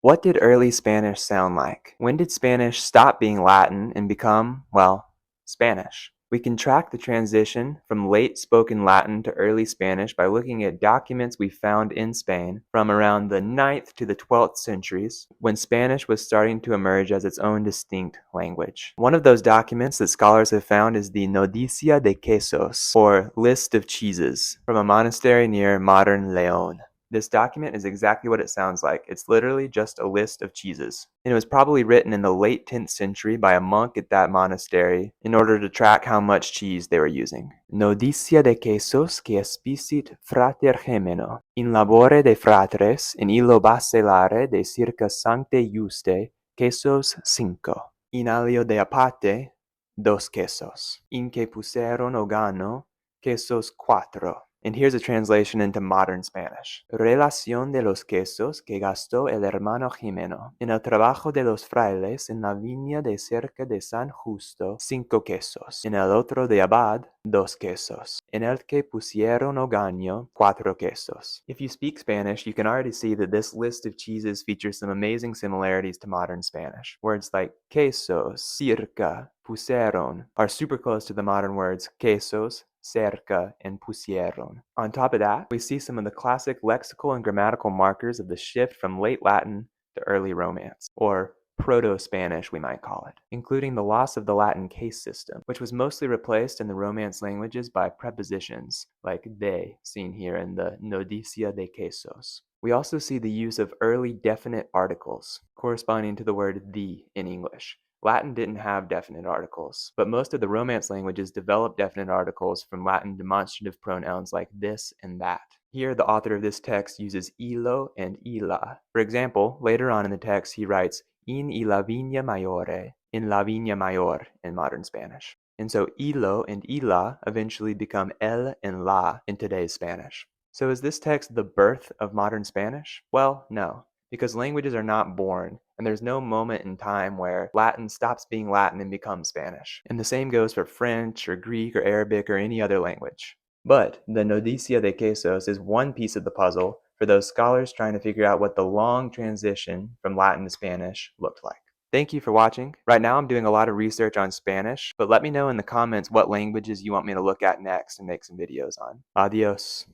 What did early Spanish sound like? When did Spanish stop being Latin and become, well, Spanish? We can track the transition from late spoken Latin to early Spanish by looking at documents we found in Spain from around the 9th to the 12th centuries, when Spanish was starting to emerge as its own distinct language. One of those documents that scholars have found is the Nodicia de Kesos, or List of Cheeses, from a monastery near modern León. This document is exactly what it sounds like. It's literally just a list of cheeses. And it was probably written in the late 10th century by a monk at that monastery in order to track how much cheese they were using. Nodicia de Kesos que expicit frater gemeno, in labore de fratres, in illo bacellare de circa sancte juste, quesos 5, in alio de apate, 2 quesos, in que puseron ogano, quesos 4. And here's a translation into modern Spanish. Relación de los quesos que gastó el hermano Jimeno. En el trabajo de los frailes en la viña de cerca de San Justo, 5 quesos. En el otro de Abad, 2 quesos. En el que pusieron ogaño, 4 quesos. If you speak Spanish, you can already see that this list of cheeses features some amazing similarities to modern Spanish. Words like quesos, circa, pusieron are super close to the modern words quesos, cerca, and pusieron. On top of that, we see some of the classic lexical and grammatical markers of the shift from late Latin to early Romance, or Proto-Spanish we might call it, including the loss of the Latin case system, which was mostly replaced in the Romance languages by prepositions like de, seen here in the Nodicia de Kesos. We also see the use of early definite articles, corresponding to the word the in English. Latin didn't have definite articles, but most of the Romance languages developed definite articles from Latin demonstrative pronouns like this and that. Here, the author of this text uses illo and illa. For example, later on in the text, he writes in illa viña maiore, in la viña mayor in modern Spanish. And so illo and illa eventually become el and la in today's Spanish. So is this text the birth of modern Spanish? Well, no, because languages are not born, and there's no moment in time where Latin stops being Latin and becomes Spanish. And the same goes for French or Greek or Arabic or any other language. But the Nodicia de Kesos is one piece of the puzzle for those scholars trying to figure out what the long transition from Latin to Spanish looked like. Thank you for watching. Right now I'm doing a lot of research on Spanish, but let me know in the comments what languages you want me to look at next and make some videos on. Adios.